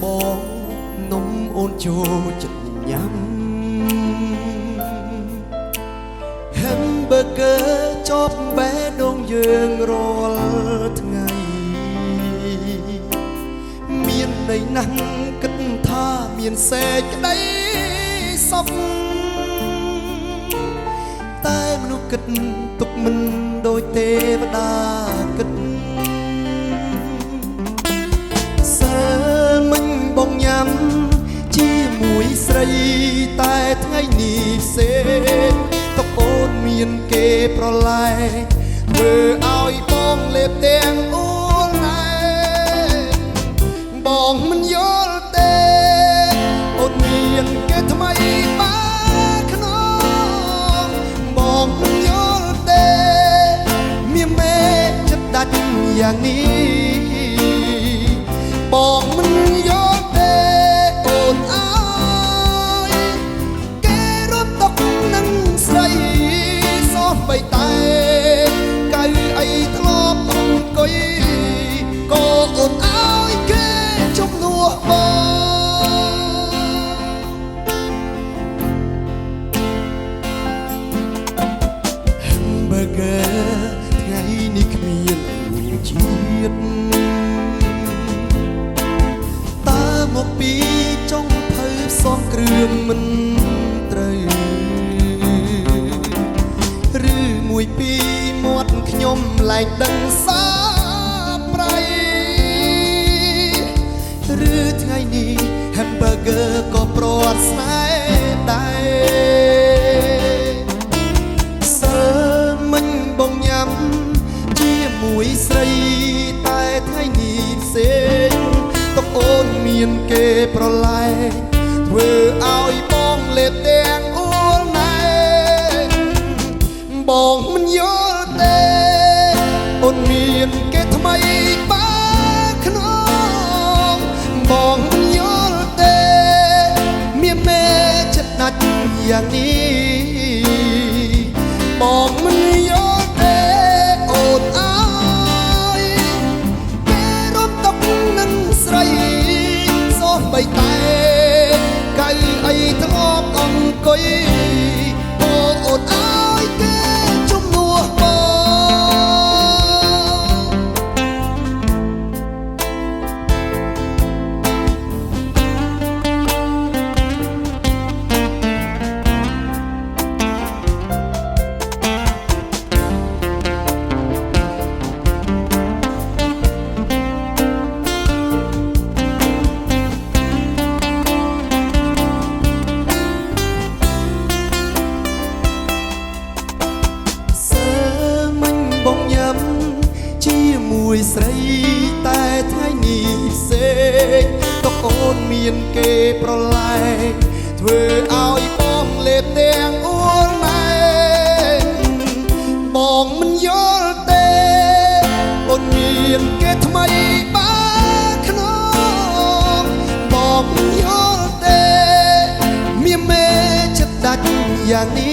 បងនំអូនចូលចិត្តញ៉ាំ Hamburger ជាប់បេះដូងយើងរាល់ថ្ងៃមានន័យណាស់គិតថាមានសេចក្តីសុខតែមនុស្សគិតទុកមិនដូចទេវតាគិតសើមិញបងញ៉ាំជាមួយស្រីតែថ្ងៃនេះផ្សេងតអូនមានគេប្រឡែធ្វើឲ្យបងលេបទាំងអូនណែបងមិនយល់ទេអូនមានគេថ្មីបាក្នុងបងមិនយល់ទេមានមេចិត្តដាច់យ៉ាងនេះបងមិនយល់ទេអូនអើយគេរួមຕົកនឹងស្រីសោះបីតែកៅអីធ្លាប់អង្គុយក៏អូនអើយគេជំនួសបង Hamburger ថ្ងៃនេះគ្មានជាតិតើមកពីចុងភៅផ្សំគ្រឿងមិនត្រូវឬមួយពីមាត់ខ្ញុំលែងដឹងសាប្រៃឬថ្ងៃនេះ Hamburger ក៏ប្រត់ស្នេហ៍ដែរសើមិញបងញ៉ាំជាមួយស្រីតែថ្ងៃនេះផ្សេងតអូនមានគេប្រឡែធ្វើឲ្យបងលេបទាំងអូនណែបងមិនយល់ទេអូនមានគេថ្មីបាក្នុងបងមិនយល់ទេមានមេចិត្តដាច់យ៉ាងនេះបងមិនយល់ទេអូនអើយគេរួមຕົកនឹងស្រីសោះបីតែកៅអីធ្លាប់អង្គុយអូនអើយគេជំនួសបង បងញ៉ាំជាមួយស្រីតែថ្ងៃនេះផ្សេងតអូនមានគេប្រឡែធ្វើឲ្យបងលេបទាំងអូនណែបងមិនយល់ទេអូនមានគេថ្មីបាក្នុងបងមិនយល់ទេមានមេចិត្តដាច់យ៉ាងនេះ